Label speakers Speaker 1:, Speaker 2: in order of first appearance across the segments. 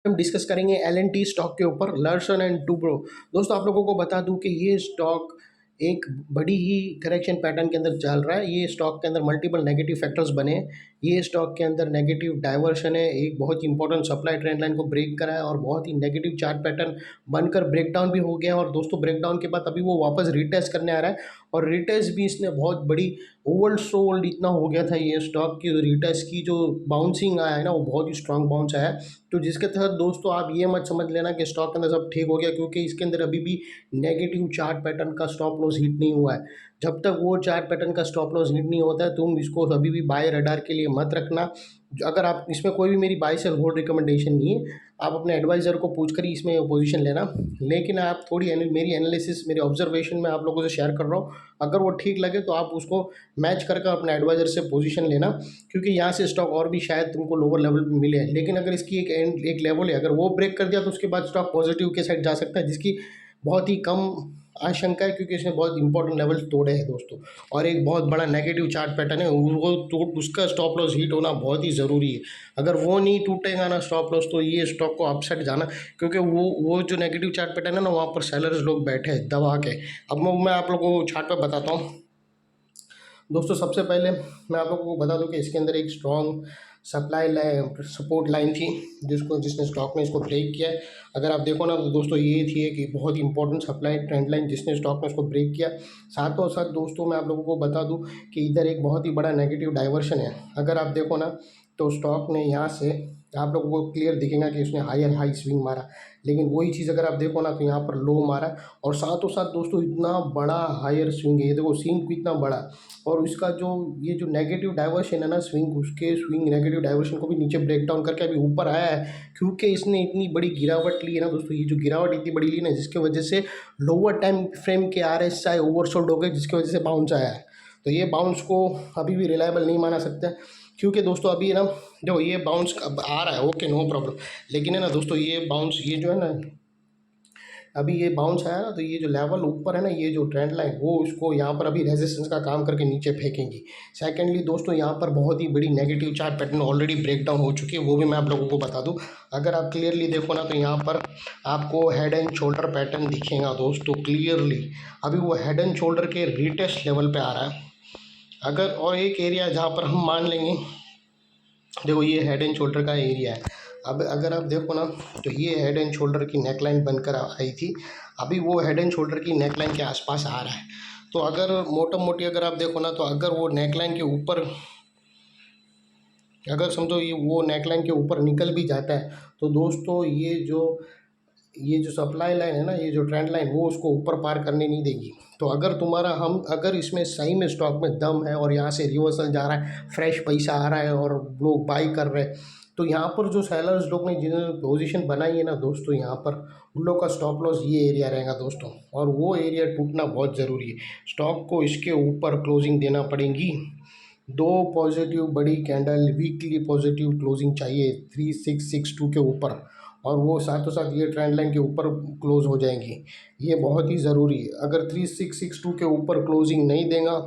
Speaker 1: हम डिस्कस करेंगे L&T stock के ऊपर, लार्सन एंड टुब्रो। दोस्तों आप लोगों को बता दूं कि ये स्टॉक एक बड़ी ही करेक्शन पैटर्न के अंदर चल रहा है। ये स्टॉक के अंदर मल्टीपल नेगेटिव फैक्टर्स बने हैं। ये स्टॉक के अंदर नेगेटिव डाइवर्शन है, एक बहुत ही इंपॉर्टेंट सप्लाई ट्रेंड लाइन को ब्रेक करा है और बहुत ही नेगेटिव चार्ट पैटर्न बनकर ब्रेकडाउन भी हो गया है। और दोस्तों ब्रेकडाउन के बाद अभी वो वापस रिटेस्ट करने आ रहा है और रिटेस्ट भी इसने बहुत बड़ी ओवर सोल्ड इतना हो गया था ये स्टॉक की। रिटेस्ट की जो बाउंसिंग आया है ना, वो बहुत ही स्ट्रांग बाउंस आया है। तो जिसके तहत दोस्तों आप ये मत समझ लेना कि स्टॉक के अंदर सब ठीक हो गया, क्योंकि इसके अंदर अभी भी नेगेटिव चार्ट पैटर्न का स्टॉप लॉस हिट नहीं हुआ है। जब तक वो चार्ट पैटर्न का स्टॉप लॉस हिट नहीं होता है, तुम इसको अभी भी बाय रडार के लिए मत रखना। अगर आप इसमें कोई भी मेरी बाय सेल होल्ड रिकमेंडेशन नहीं है, आप अपने एडवाइज़र को पूछ कर ही इसमें पोजीशन लेना। लेकिन आप थोड़ी मेरी एनालिसिस, मेरी ऑब्जर्वेशन में आप लोगों से शेयर कर रहा हूँ। अगर वो ठीक लगे तो आप उसको मैच करके अपने एडवाइज़र से पोजीशन लेना, क्योंकि यहाँ से स्टॉक और भी शायद तुमको लोअर लेवल पे मिले। लेकिन अगर इसकी एक लेवल है, अगर वो ब्रेक कर दिया तो उसके बाद स्टॉक पॉजिटिव के साइड जा सकता है, जिसकी बहुत ही कम आशंका है, क्योंकि इसने बहुत इंपॉर्टेंट लेवल्स तोड़े हैं दोस्तों। और एक बहुत बड़ा नेगेटिव चार्ट पैटर्न है, वो तो उसका स्टॉप लॉस हिट होना बहुत ही ज़रूरी है। अगर वो नहीं टूटेगा ना स्टॉप लॉस, तो ये स्टॉक को अपसाइड जाना, क्योंकि वो जो नेगेटिव चार्ट पैटर्न है ना, वहाँ पर सेलर्स लोग बैठे हैं दबा के। अब मैं आप लोगों को चार्ट पर बताता हूँ। दोस्तों सबसे पहले मैं आप लोगों को बता दूं कि इसके अंदर एक strong supply line, support line थी, जिसने स्टॉक ने इसको ब्रेक किया है। अगर आप देखो ना तो दोस्तों ये थी कि बहुत ही इंपॉर्टेंट सप्लाई ट्रेंड लाइन, जिसने स्टॉक ने इसको ब्रेक किया। साथों साथ दोस्तों मैं आप लोगों को बता दूं कि इधर एक बहुत ही बड़ा नेगेटिव डाइवर्शन है। अगर आप देखो ना तो स्टॉक ने यहाँ से, आप लोगों को क्लियर दिखेगा कि उसने हायर हाई स्विंग मारा, लेकिन वही चीज़ अगर आप देखो ना तो यहाँ पर लो मारा। और साथों साथ दोस्तों इतना बड़ा हायर स्विंग है, ये देखो स्विंग कितना बड़ा। और इसका जो ये जो नेगेटिव डाइवर्शन है ना स्विंग, उसके स्विंग नेगेटिव डाइवर्शन को भी नीचे ब्रेक डाउन करके अभी ऊपर आया है, क्योंकि इसने इतनी बड़ी गिरावट ली है ना दोस्तों। ये जो गिरावट इतनी बड़ी ली ना, जिसकी वजह से लोअर टाइम फ्रेम के RSI ओवरसोल्ड हो गए, जिसकी वजह से बाउंस आया है। तो ये बाउंस को अभी भी रिलायबल नहीं माना सकता, क्योंकि दोस्तों अभी है ना, जो ये बाउंस अब आ रहा है, ओके नो प्रॉब्लम। लेकिन है ना दोस्तों, ये बाउंस, ये जो है ना, अभी ये बाउंस आया ना, तो ये जो लेवल ऊपर है ना, ये जो ट्रेंड लाइन, वो उसको यहाँ पर अभी रेजिस्टेंस का काम करके नीचे फेंकेंगी। सेकेंडली दोस्तों, यहाँ पर बहुत ही बड़ी negative chart pattern already break down हो चुकी है, वो भी मैं आप लोगों को बता दूँ। अगर आप क्लियरली देखो ना तो यहाँ पर आपको हेड एंड शोल्डर पैटर्न दिखेगा दोस्तों क्लियरली। अभी वो हेड एंड शोल्डर के रीटेस्ट लेवल पर आ रहा है। अगर और एक एरिया जहाँ पर हम मान लेंगे, देखो ये हेड एंड शोल्डर का एरिया है। अब अगर आप देखो ना तो ये हेड एंड शोल्डर की नेकलाइन बनकर आई थी, अभी वो हेड एंड शोल्डर की नेकलाइन के आसपास आ रहा है। तो अगर मोटा मोटी अगर आप देखो ना, तो अगर वो नेकलाइन के ऊपर, अगर समझो ये वो नेकलाइन के ऊपर निकल भी जाता है, तो दोस्तों ये जो सप्लाई लाइन है ना, ये जो ट्रेंड लाइन, वो उसको ऊपर पार करने नहीं देगी। तो अगर इसमें सही में स्टॉक में दम है और यहाँ से रिवर्सल जा रहा है, फ्रेश पैसा आ रहा है और लोग बाई कर रहे हैं, तो यहाँ पर जो सेलर्स लोग ने जिन्होंने पोजीशन बनाई है ना दोस्तों, यहाँ पर उन लोग का स्टॉप लॉस ये एरिया रहेगा दोस्तों। और वो एरिया टूटना बहुत ज़रूरी है। स्टॉक को इसके ऊपर क्लोजिंग देना पड़ेगी। 2 पॉजिटिव बड़ी कैंडल, वीकली पॉजिटिव क्लोजिंग चाहिए 3662 के ऊपर, और वो साथों साथ ये ट्रेंड लाइन के ऊपर क्लोज हो जाएंगी। ये बहुत ही ज़रूरी है। अगर 3662 के ऊपर क्लोजिंग नहीं देगा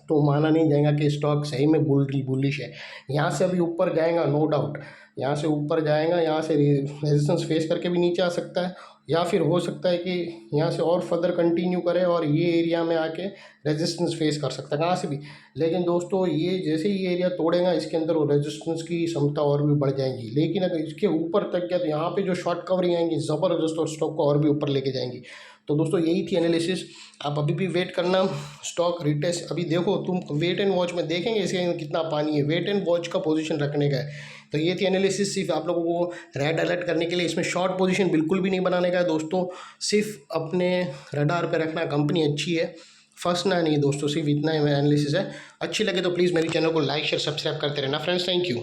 Speaker 1: तो माना नहीं जाएगा कि स्टॉक सही में बुलिश है। यहाँ से अभी ऊपर जाएगा नो डाउट, यहाँ से ऊपर जाएगा, यहाँ से रेजिस्टेंस फेस करके भी नीचे आ सकता है, या फिर हो सकता है कि यहाँ से और फर्दर कंटिन्यू करे और ये एरिया में आके रेजिस्टेंस फेस कर सकता है कहाँ से भी। लेकिन दोस्तों ये जैसे ही ये एरिया तोड़ेगा, इसके अंदर वो रेजिस्टेंस की क्षमता और भी बढ़ जाएंगी। लेकिन अगर इसके ऊपर तक गया तो यहाँ पे जो शॉर्ट कवरिंग आएंगी ज़बरदस्त, और स्टॉक को और भी ऊपर लेके जाएंगी। तो दोस्तों यही थी एनालिसिस। आप अभी भी वेट करना, स्टॉक रिटेस्ट अभी देखो, तुम वेट एंड वॉच में देखेंगे इसके अंदर कितना पानी है, वेट एंड वॉच का पोजीशन रखने का है। तो ये थी एनालिसिस, सिर्फ आप लोगों को रेड अलर्ट करने के लिए। इसमें शॉर्ट पोजीशन बिल्कुल भी नहीं बनाने का है दोस्तों, सिर्फ अपने रडार पे रखना। कंपनी अच्छी है, फंसना नहीं दोस्तों, सिर्फ इतना ही एनालिसिस है। अच्छी लगे तो प्लीज़ मेरे चैनल को लाइक शेयर सब्सक्राइब करते रहना फ्रेंड्स। Thank you.